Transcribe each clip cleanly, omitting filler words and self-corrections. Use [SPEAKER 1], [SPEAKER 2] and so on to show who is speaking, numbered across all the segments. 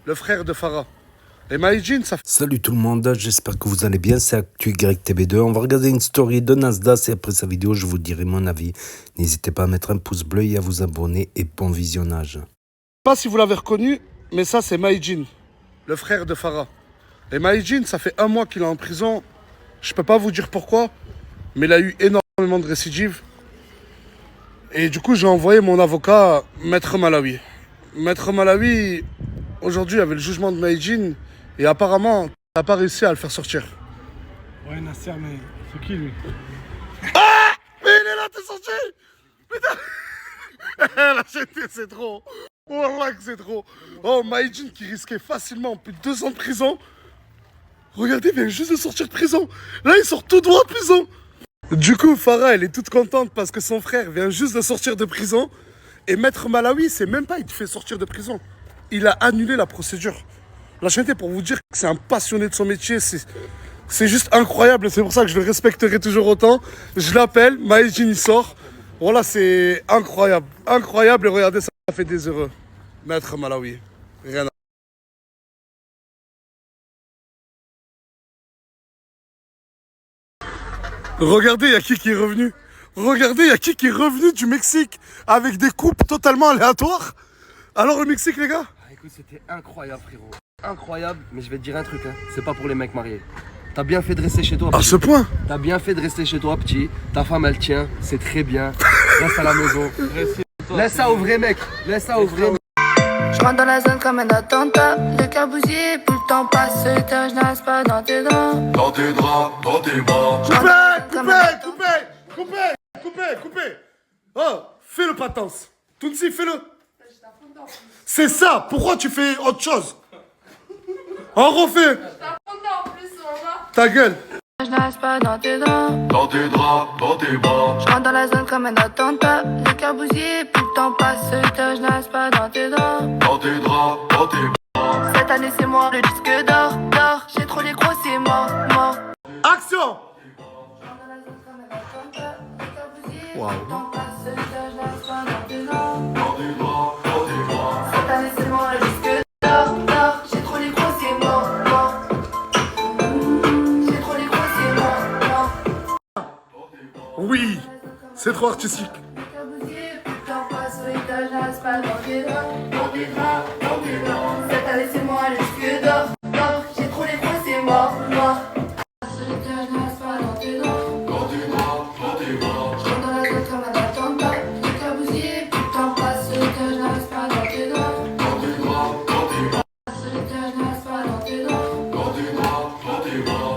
[SPEAKER 1] le frère de Farah. Et Maïjin, ça fait...
[SPEAKER 2] Salut tout le monde, j'espère que vous allez bien, c'est ActuYTV2. On va regarder une story de Nasdaq et après sa vidéo, je vous dirai mon avis. N'hésitez pas à mettre un pouce bleu et à vous abonner et bon visionnage.
[SPEAKER 1] Je sais pas si vous l'avez reconnu, mais ça c'est Maïjin, le frère de Farah. Et Maïjin, ça fait 1 mois qu'il est en prison. Je peux pas vous dire pourquoi, mais il a eu énormément de récidives. Et du coup, j'ai envoyé mon avocat, Maître Malawi. Maître Malawi, aujourd'hui, il y avait le jugement de Maïjin. Et apparemment, t'as pas réussi à le faire sortir.
[SPEAKER 3] Ouais, Nasser, mais c'est qui lui?
[SPEAKER 1] Ah! Mais il est là, t'es sorti! Putain! La chaîne, c'est trop! Wallah que c'est trop! Oh, Maïjin qui risquait facilement plus de 2 ans de prison. Regardez, il vient juste de sortir de prison. Là, il sort tout droit de prison. Du coup, Farah, elle est toute contente parce que son frère vient juste de sortir de prison. Et Maître Malawi, c'est même pas il te fait sortir de prison. Il a annulé la procédure. La chaîne, pour vous dire que c'est un passionné de son métier, c'est juste incroyable. C'est pour ça que je le respecterai toujours autant. Je l'appelle, Maïjin il sort. Voilà, c'est incroyable. Incroyable. Et regardez, ça fait des heureux. Maître Malawi. Rien à... Regardez, il y a qui est revenu. Regardez, il y a qui est revenu du Mexique avec des coupes totalement aléatoires. Alors le Mexique, les gars?
[SPEAKER 4] Ah, écoute, c'était incroyable, frérot. Incroyable, mais je vais te dire un truc, hein. C'est pas pour les mecs mariés. T'as bien fait de rester chez toi, petit.
[SPEAKER 1] À ce point?
[SPEAKER 4] T'as bien fait de rester chez toi, petit. Ta femme, elle tient, c'est très bien. Reste à la maison. Laisse ça au vrai mec. Laisse ça au vrai mec.
[SPEAKER 5] Je rentre dans la zone comme un attentat. Le cœur bousillé, plus le temps passe. Je nage pas dans tes draps.
[SPEAKER 6] Dans tes draps, dans tes bras.
[SPEAKER 1] Coupez. Oh, fais le patence. Tounsi, fais-le. C'est ça. Pourquoi tu fais autre chose? On refait. Ta gueule.
[SPEAKER 5] Je nage pas dans tes draps.
[SPEAKER 6] Dans tes draps, dans tes bras.
[SPEAKER 5] Je rentre dans la zone comme un attentat. Le cœur bousillé, plus le temps passe. Je nage pas dans tes draps.
[SPEAKER 6] Dans tes draps, dans tes bras.
[SPEAKER 5] Cette année c'est moi le disque d'or. J'ai trop les gros, c'est mort.
[SPEAKER 1] Action.
[SPEAKER 5] Wow.
[SPEAKER 6] Dans tes draps, dans tes bras.
[SPEAKER 5] Cette année c'est moi le disque d'or. J'ai trop les gros, c'est mort. J'ai trop les gros, c'est mort.
[SPEAKER 1] Oui, c'est trop artistique.
[SPEAKER 5] Cette année c'est moi le disque d'or. J'ai trop les gros, c'est mort.
[SPEAKER 6] Dans tes draps, dans tes bras.
[SPEAKER 5] Je rentre dans la zone comme un attentat. Le cœur bousillé, plus le temps passe. Je n'arrive pas dans tes draps.
[SPEAKER 6] Dans tes draps, dans tes bras.
[SPEAKER 5] Je n'arrive pas dans tes draps.
[SPEAKER 6] Dans tes draps, dans tes bras.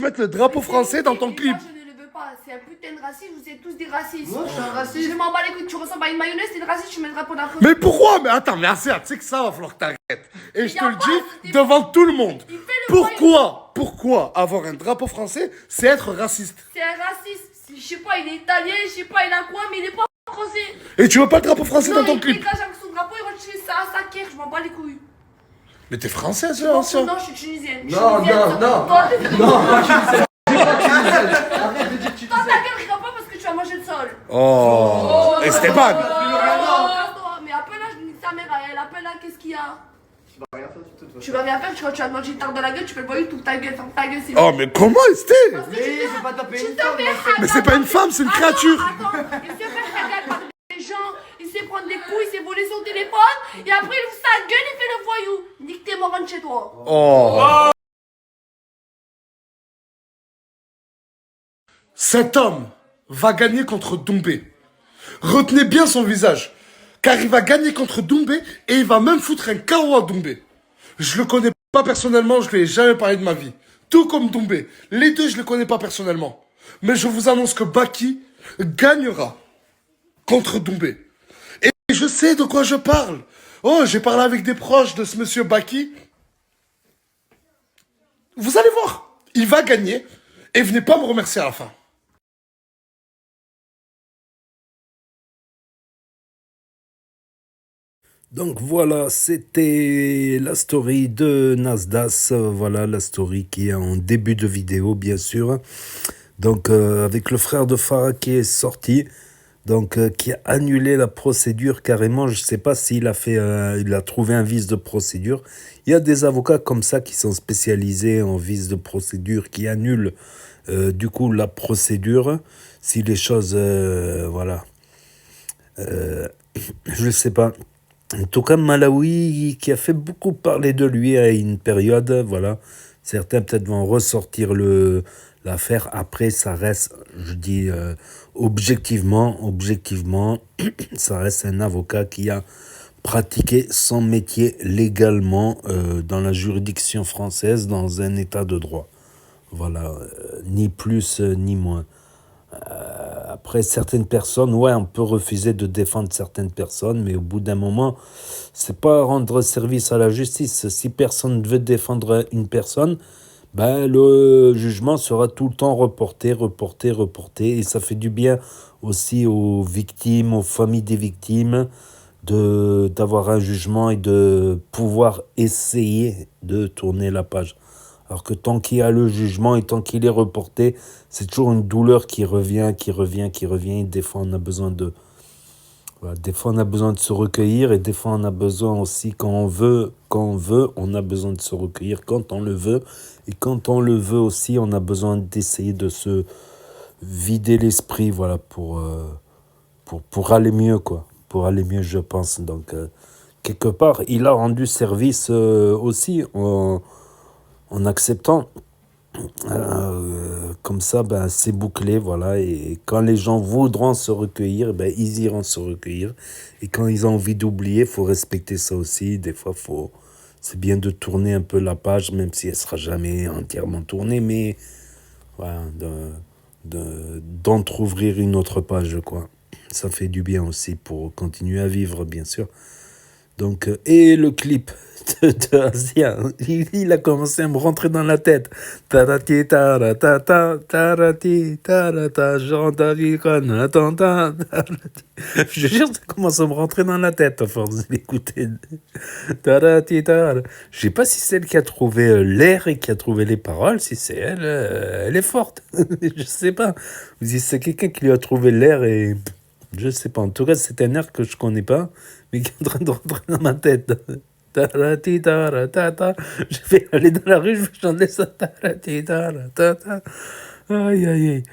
[SPEAKER 1] Mettre le drapeau français dans ton clip.
[SPEAKER 7] Moi, je ne le veux pas, c'est un putain de raciste, vous êtes tous des racistes.
[SPEAKER 4] Moi, je suis un raciste.
[SPEAKER 7] Je m'en bats les couilles, tu ressembles à une mayonnaise, t'es une raciste, tu mets le drapeau d'un feu.
[SPEAKER 1] Mais pourquoi? Mais attends, mais assez, tu sais que ça va falloir que t'arrêtes. Et je te le dis devant tout le monde.
[SPEAKER 7] Il fait le
[SPEAKER 1] Pourquoi avoir un drapeau français, c'est être raciste?
[SPEAKER 7] C'est un raciste. Je sais pas, il est italien, je sais pas, il a quoi, mais il est pas français.
[SPEAKER 1] Et tu veux pas le drapeau français
[SPEAKER 7] Non,
[SPEAKER 1] dans ton
[SPEAKER 7] il
[SPEAKER 1] clip?
[SPEAKER 7] dégage avec son drapeau, il rentre chez ça, sa caire, je m'en bats les couilles.
[SPEAKER 1] Mais t'es française,
[SPEAKER 7] Non,
[SPEAKER 1] ancien.
[SPEAKER 7] non, je suis tunisienne.
[SPEAKER 4] Non.
[SPEAKER 7] Toi,
[SPEAKER 4] Arrête de dire que tu
[SPEAKER 7] ta gueule, regarde pas parce que tu vas manger le sol.
[SPEAKER 1] Oh, Esteban.
[SPEAKER 7] Mais appelle-la, je nique ta mère, elle appelle-la, qu'est-ce qu'il y a? Tu vas rien faire, tu vas te manger une tarte dans la gueule, tu peux le voir toute ta gueule, ferme ta gueule, c'est
[SPEAKER 1] Oh, mais comment, Esté?
[SPEAKER 4] Mais c'est pas taper
[SPEAKER 7] Tu
[SPEAKER 4] une
[SPEAKER 7] te
[SPEAKER 4] femme,
[SPEAKER 7] fais
[SPEAKER 4] Nasser.
[SPEAKER 1] Mais c'est pas une femme, c'est une créature.
[SPEAKER 7] Attends, il se fait regarder par des gens, il sait prendre des coups, il sait voler son téléphone, et après il ouvre sa gueule, il fait le voyou. Nique tes morons chez toi.
[SPEAKER 1] Oh. Cet homme va gagner contre Doumbé. Retenez bien son visage. Car il va gagner contre Doumbé et il va même foutre un KO à Doumbé. Je le connais pas personnellement, je lui ai jamais parlé de ma vie. Tout comme Doumbé. Les deux, je les connais pas personnellement. Mais je vous annonce que Baki gagnera contre Doumbé. Et je sais de quoi je parle. Oh, j'ai parlé avec des proches de ce monsieur Baki. Vous allez voir, il va gagner et venez pas me remercier à la fin.
[SPEAKER 2] Donc voilà, c'était la story de Nasdaq. Voilà la story qui est en début de vidéo, bien sûr. Donc avec le frère de Farah qui est sorti. Donc, qui a annulé la procédure carrément. Je ne sais pas s'il a fait, il a trouvé un vice de procédure. Il y a des avocats comme ça qui sont spécialisés en vice de procédure, qui annulent du coup la procédure si les choses, voilà. Je ne sais pas. En tout cas, Malawi, qui a fait beaucoup parler de lui à une période, voilà. Certains peut-être vont ressortir l'affaire. Après, ça reste, je dis objectivement, ça reste un avocat qui a pratiqué son métier légalement dans la juridiction française, dans un état de droit. Voilà, ni plus ni moins. Après, certaines personnes, ouais, on peut refuser de défendre certaines personnes, mais au bout d'un moment, c'est pas rendre service à la justice. Si personne ne veut défendre une personne, ben, le jugement sera tout le temps reporté, et ça fait du bien aussi aux victimes, aux familles des victimes, d'avoir un jugement et de pouvoir essayer de tourner la page. Alors que tant qu'il y a le jugement et tant qu'il est reporté, c'est toujours une douleur qui revient. Et des fois, on a besoin de... Voilà, des fois, on a besoin de se recueillir. Et des fois, on a besoin aussi, quand on veut, on a besoin de se recueillir quand on le veut. Et quand on le veut aussi, on a besoin d'essayer de se vider l'esprit, voilà, pour aller mieux, quoi. Pour aller mieux, je pense. Donc, quelque part, il a rendu service aussi en acceptant. Comme ça, ben, c'est bouclé, voilà. Et quand les gens voudront se recueillir, ben, ils iront se recueillir. Et quand ils ont envie d'oublier, il faut respecter ça aussi. Des fois, c'est bien de tourner un peu la page, même si elle ne sera jamais entièrement tournée, mais voilà, d'entrouvrir une autre page, quoi. Ça fait du bien aussi pour continuer à vivre, bien sûr. Donc, et le clip de Asia, il a commencé à me rentrer dans la tête. Tarati taratata, tarati tarata, Jean David Conatanta. Je jure, ça commence à me rentrer dans la tête à force de l'écouter. Tarati tarata. Je sais pas si c'est elle qui a trouvé l'air et qui a trouvé les paroles. Si c'est elle, elle est forte. Je sais pas. Vous dites, c'est quelqu'un qui lui a trouvé l'air et je sais pas. En tout cas, c'est un air que je connais pas, mais qui est en train de rentrer dans ma tête. Tarati taratata. Je vais aller dans la rue, je vais chanter ça. Tarati taratata. Aïe, aïe, aïe.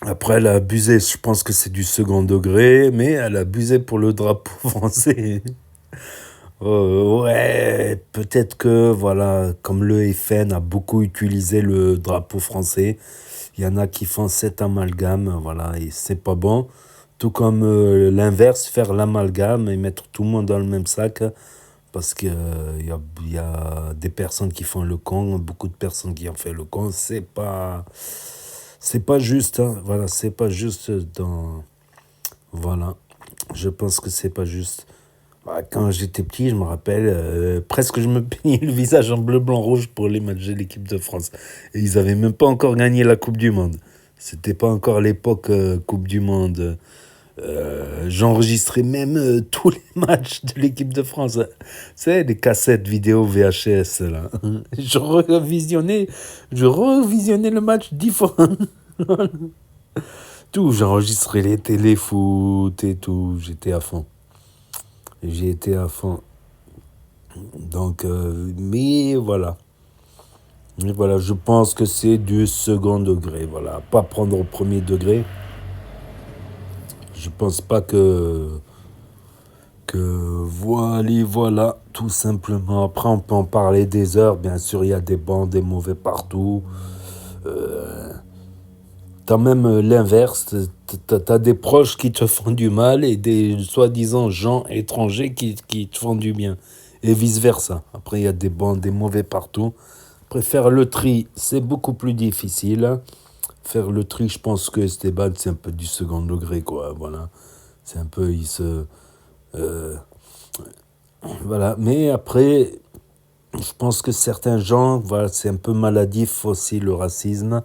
[SPEAKER 2] Après, elle a abusé. Je pense que c'est du second degré, mais elle a abusé pour le drapeau français. Ouais, peut-être que, voilà, comme le FN a beaucoup utilisé le drapeau français, il y en a qui font cet amalgame, voilà, et c'est pas bon. Tout comme l'inverse, faire l'amalgame et mettre tout le monde dans le même sac, parce qu'il y a des personnes qui font le con, beaucoup de personnes qui ont fait le con, c'est pas juste, hein, voilà, c'est pas juste voilà, je pense que c'est pas juste. Quand j'étais petit, je me rappelle, presque je me peignais le visage en bleu, blanc, rouge pour les matchs de l'équipe de France. Et ils n'avaient même pas encore gagné la Coupe du Monde. C'était pas encore l'époque Coupe du Monde. J'enregistrais même tous les matchs de l'équipe de France. C'est des cassettes vidéo VHS, là. Je revisionnais le match 10 fois. Tout, j'enregistrais les téléfoot et tout. J'étais à fond. Donc, mais voilà. Je pense que c'est du second degré. Voilà, pas prendre au premier degré. Je pense pas que voilà, tout simplement. Après, on peut en parler des heures. Bien sûr, il y a des bons, des mauvais partout. T'as même l'inverse, t'as des proches qui te font du mal et des soi-disant gens étrangers qui te font du bien. Et vice-versa. Après, il y a des bons, des mauvais partout. Après, faire le tri, c'est beaucoup plus difficile. Faire le tri, je pense que Esteban, c'est un peu du second degré, quoi. Voilà. C'est un peu, voilà. Mais après, je pense que certains gens, voilà, c'est un peu maladif aussi, le racisme.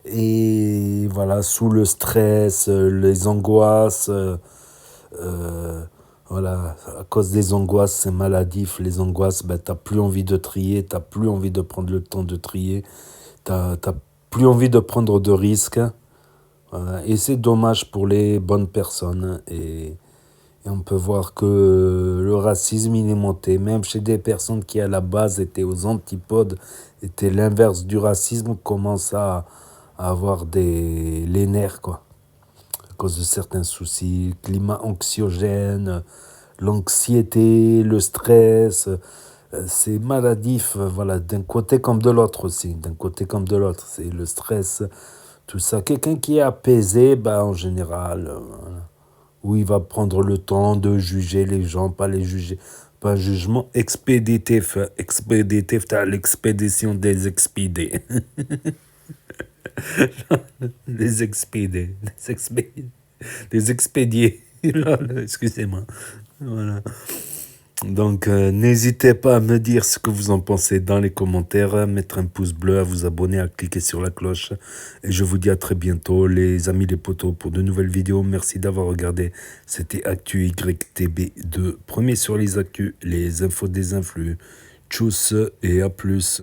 [SPEAKER 2] Et voilà, sous le stress, les angoisses, voilà, à cause des angoisses, c'est maladif. Les angoisses, ben, t'as plus envie de trier, t'as plus envie de prendre le temps de trier, t'as plus envie de prendre de risques. Voilà. Et c'est dommage pour les bonnes personnes. Et on peut voir que le racisme, il est monté. Même chez des personnes qui, à la base, étaient aux antipodes, étaient l'inverse du racisme, commencent à avoir les nerfs, quoi. À cause de certains soucis, climat anxiogène, l'anxiété, le stress, c'est maladif, voilà, d'un côté comme de l'autre aussi, d'un côté comme de l'autre, c'est le stress, tout ça. Quelqu'un qui est apaisé, bah, en général, voilà, où il va prendre le temps de juger les gens, pas les juger, pas un jugement expéditif, expéditif, t'as l'expédition des expédiés. Les expédiés, les expédiés, excusez-moi, voilà. Donc, n'hésitez pas à me dire ce que vous en pensez dans les commentaires, à mettre un pouce bleu, à vous abonner, à cliquer sur la cloche. Et je vous dis à très bientôt, les amis, les potos, pour de nouvelles vidéos. Merci d'avoir regardé. C'était Actu YTB2, premier sur les actus, les infos des influx. Tchuss et à plus.